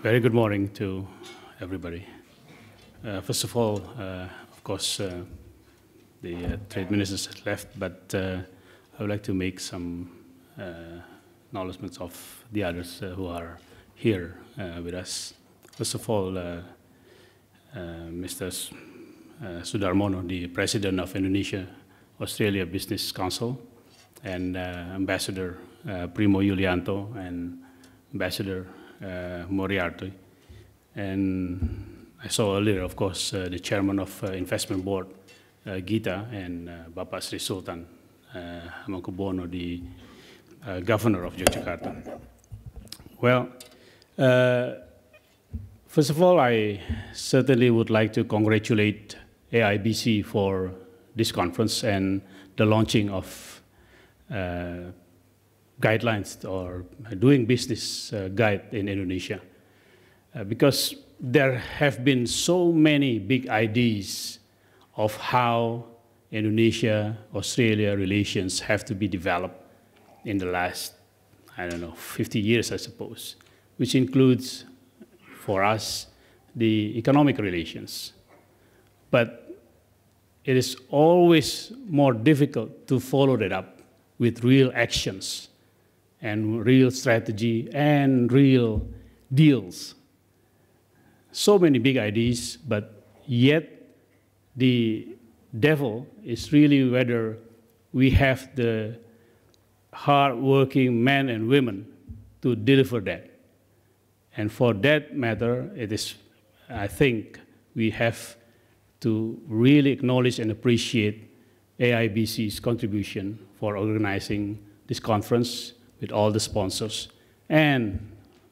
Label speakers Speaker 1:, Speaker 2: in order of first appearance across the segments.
Speaker 1: Very good morning to everybody. First of all, of course, the trade ministers have left, but I would like to make some acknowledgements of the others who are here with us. First of all, Mr. Sudarmono, the President of Indonesia Business Council, and Ambassador Primo Yulianto and Ambassador Moriarty. And I saw earlier, of course, the Chairman of Investment Board, Gita, and Bapak Sri Sultan Hamengkubuwono, the Governor of Yogyakarta. Well, first of all, I certainly would like to congratulate AIBC for this conference and the launching of guidelines or doing business guide in Indonesia, because there have been so many big ideas of how Indonesia-Australia relations have to be developed in the last, 50 years, I suppose, which includes, for us, the economic relations. But it is always more difficult to follow that up with real actions and real strategy and real deals. So many big ideas, but yet the devil is really whether we have the hard-working men and women to deliver that. And for that matter, it is, I think, we have to really acknowledge and appreciate AIBC's contribution for organizing this conference with all the sponsors, and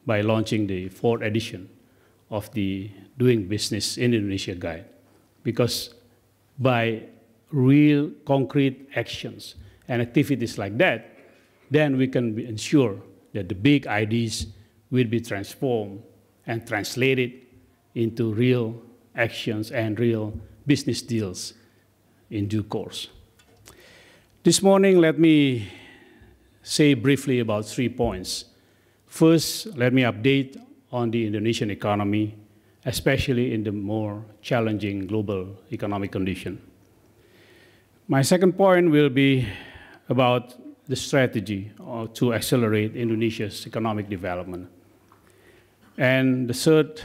Speaker 1: by launching the 4th edition of the Doing Business in Indonesia Guide. Because by real concrete actions and activities like that, then we can ensure that the big ideas will be transformed and translated into real actions and real business deals in due course. This morning, let me say briefly about 3 points. First, let me update on the Indonesian economy, especially in the more challenging global economic condition. My second point will be about the strategy to accelerate Indonesia's economic development. And the third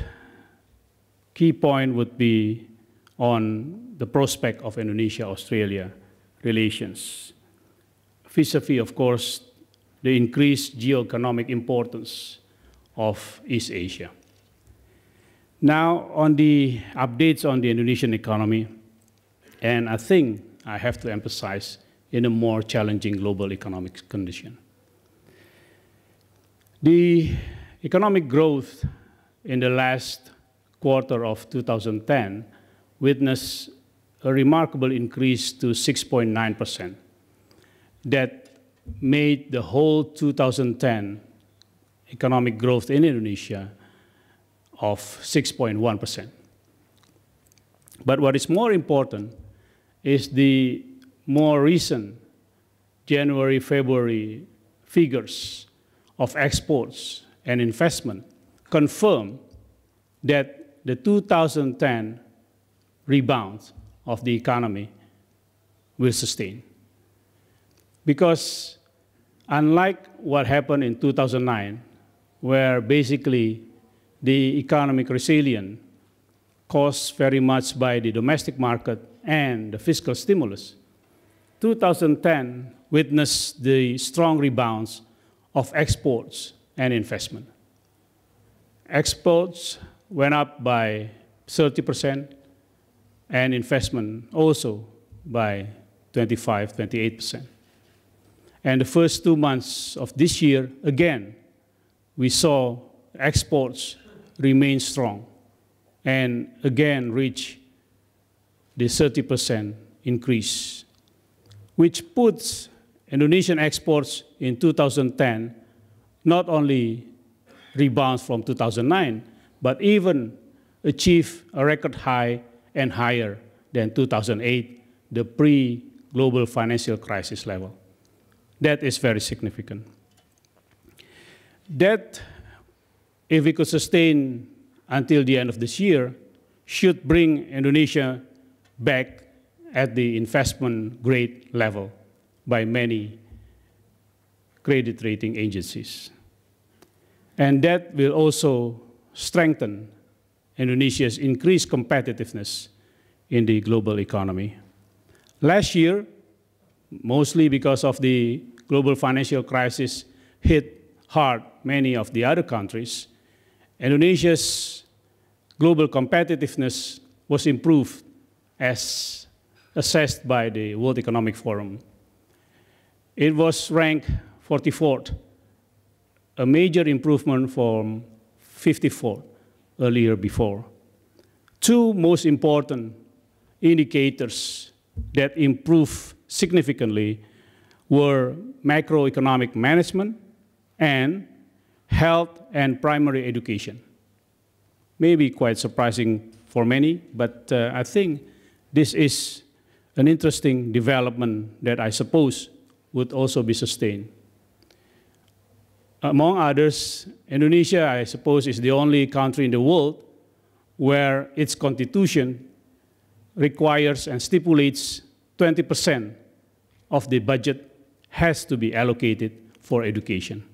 Speaker 1: key point would be on the prospect of Indonesia-Australia relations, vis-a-vis, of course, the increased geoeconomic importance of East Asia. Now, on the updates on the Indonesian economy, and I think I have to emphasize in a more challenging global economic condition. The economic growth in the last quarter of 2010 witnessed a remarkable increase to 6.9%. That made the whole 2010 economic growth in Indonesia of 6.1%. But what is more important is the more recent January-February figures of exports and investment confirm that the 2010 rebound of the economy will sustain. Because unlike what happened in 2009, where basically the economic resilience caused very much by the domestic market and the fiscal stimulus, 2010 witnessed the strong rebounds of exports and investment. Exports went up by 30%, and investment also by 28%. And the first 2 months of this year, again, we saw exports remain strong and again reach the 30% increase, which puts Indonesian exports in 2010 not only rebounds from 2009, but even achieve a record high and higher than 2008, the pre-global financial crisis level. That is very significant. That if we could sustain until the end of this year, should bring Indonesia back at the investment grade level by many credit rating agencies. And that will also strengthen Indonesia's increased competitiveness in the global economy. Last year, mostly because of the global financial crisis hit hard many of the other countries, Indonesia's global competitiveness was improved as assessed by the World Economic Forum. It was ranked 44th, a major improvement from 54th earlier before. Two most important indicators that improved significantly were macroeconomic management and health and primary education. Maybe quite surprising for many, but I think this is an interesting development that I suppose would also be sustained. Among others, Indonesia, I suppose, is the only country in the world where its constitution requires and stipulates 20% of the budget has to be allocated for education.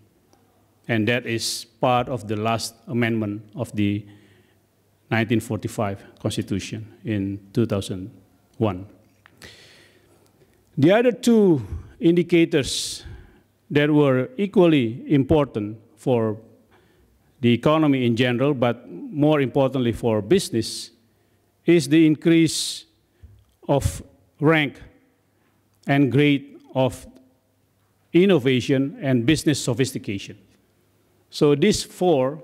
Speaker 1: And that is part of the last amendment of the 1945 Constitution in 2001. The other two indicators that were equally important for the economy in general, but more importantly for business, is the increase of rank and grade of innovation and business sophistication. So these four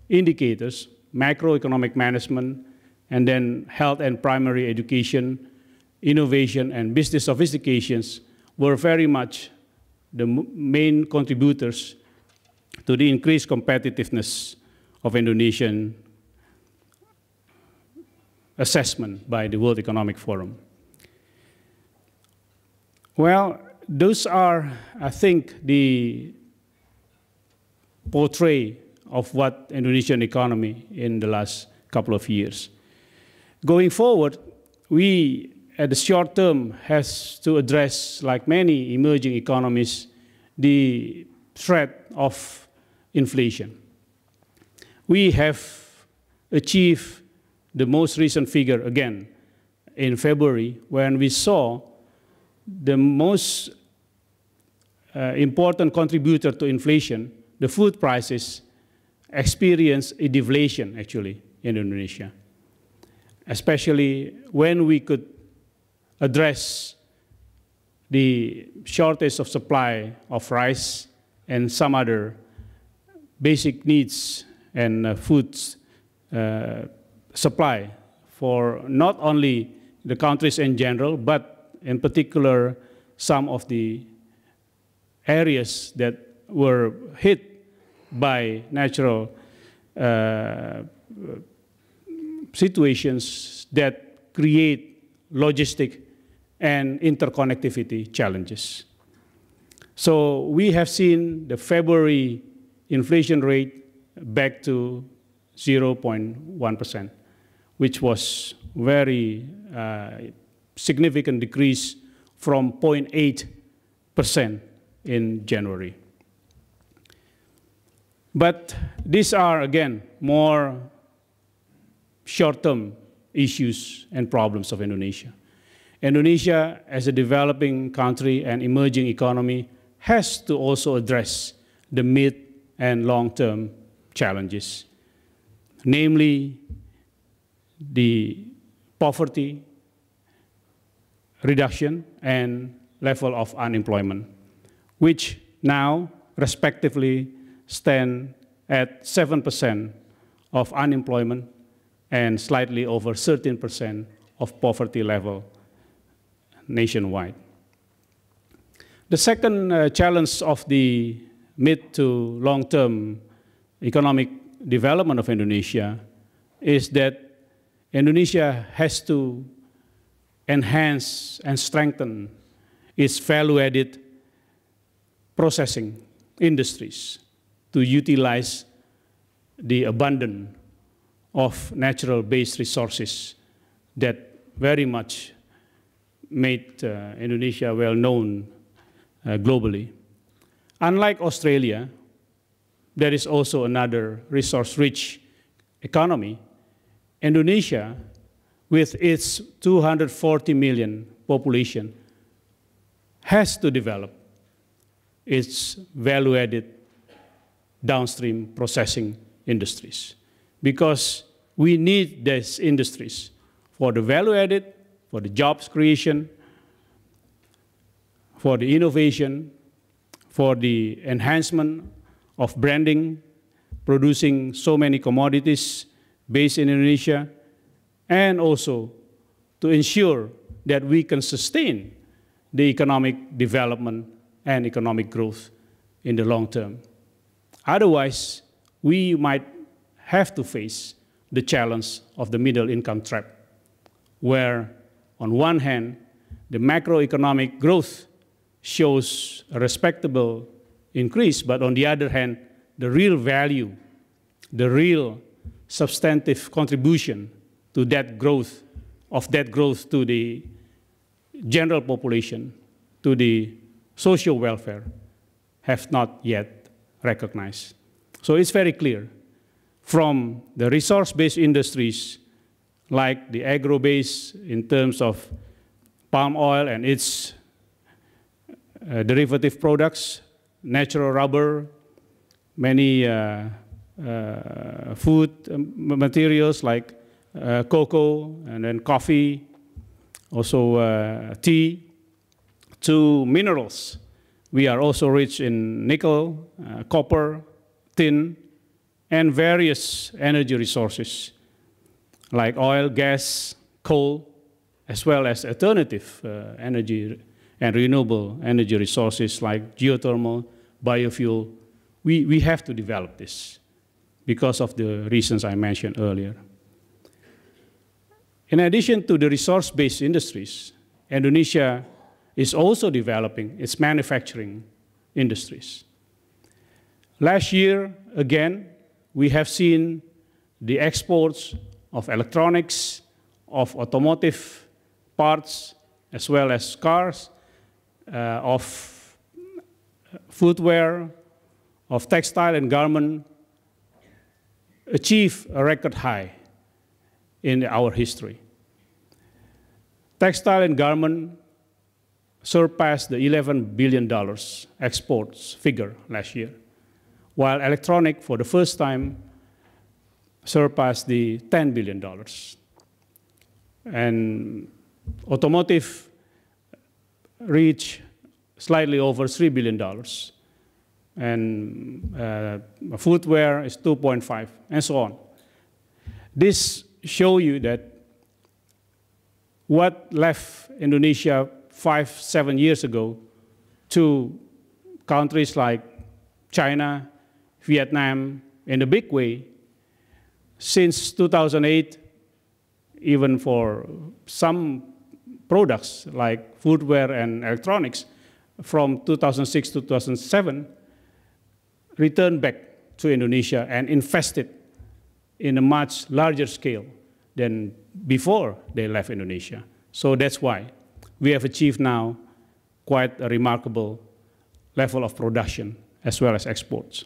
Speaker 1: indicators, macroeconomic management, and then health and primary education, innovation, and business sophistications, were very much the main contributors to the increased competitiveness of Indonesian assessment by the World Economic Forum. Well, those are, I think, the portray of what Indonesian economy in the last couple of years. Going forward, we at the short term has to address, like many emerging economies, the threat of inflation. We have achieved the most recent figure again in February when we saw the most important contributor to inflation, the food prices, experience a deflation actually in Indonesia, especially when we could address the shortage of supply of rice and some other basic needs and food supply for not only the countries in general, but in particular some of the areas that were hit by natural situations that create logistic and interconnectivity challenges. So we have seen the February inflation rate back to 0.1%, which was very significant decrease from 0.8% in January. But these are, again, more short-term issues and problems of Indonesia. Indonesia, as a developing country and emerging economy, has to also address the mid and long-term challenges, namely the poverty reduction and level of unemployment, which now respectively stand at 7% of unemployment and slightly over 13% of poverty level nationwide. The second challenge of the mid to long-term economic development of Indonesia is that Indonesia has to enhance and strengthen its value-added processing industries to utilize the abundance of natural-based resources that very much made Indonesia well known globally. Unlike Australia, there is also another resource-rich economy. Indonesia, with its 240 million population, has to develop its value-added downstream processing industries, because we need these industries for the value-added, for the jobs creation, for the innovation, for the enhancement of branding, producing so many commodities based in Indonesia, and also to ensure that we can sustain the economic development and economic growth in the long term. Otherwise, we might have to face the challenge of the middle income trap, where on one hand, the macroeconomic growth shows a respectable increase, but on the other hand, the real value, the real substantive contribution to that growth, to the general population, to the social welfare, have not yet recognized. So it's very clear from the resource-based industries, like the agro-based in terms of palm oil and its derivative products, natural rubber, many food materials like cocoa and then coffee, also tea, to minerals. We are also rich in nickel, copper, tin, and various energy resources like oil, gas, coal, as well as alternative energy and renewable energy resources like geothermal, biofuel. We have to develop this because of the reasons I mentioned earlier. In addition to the resource-based industries, Indonesia is also developing its manufacturing industries. Last year, again, we have seen the exports of electronics, of automotive parts, as well as cars, of footwear, of textile and garment, achieve a record high in our history. Textile and garment surpassed the $11 billion exports figure last year, while electronic, for the first time, surpassed the $10 billion. And automotive reached slightly over $3 billion. And footwear is 2.5, and so on. This shows you that what left Indonesia 5-7 years ago to countries like China, Vietnam, in a big way, since 2008, even for some products like footwear and electronics, from 2006 to 2007, returned back to Indonesia and invested in a much larger scale than before they left Indonesia. So that's why we have achieved now quite a remarkable level of production as well as exports.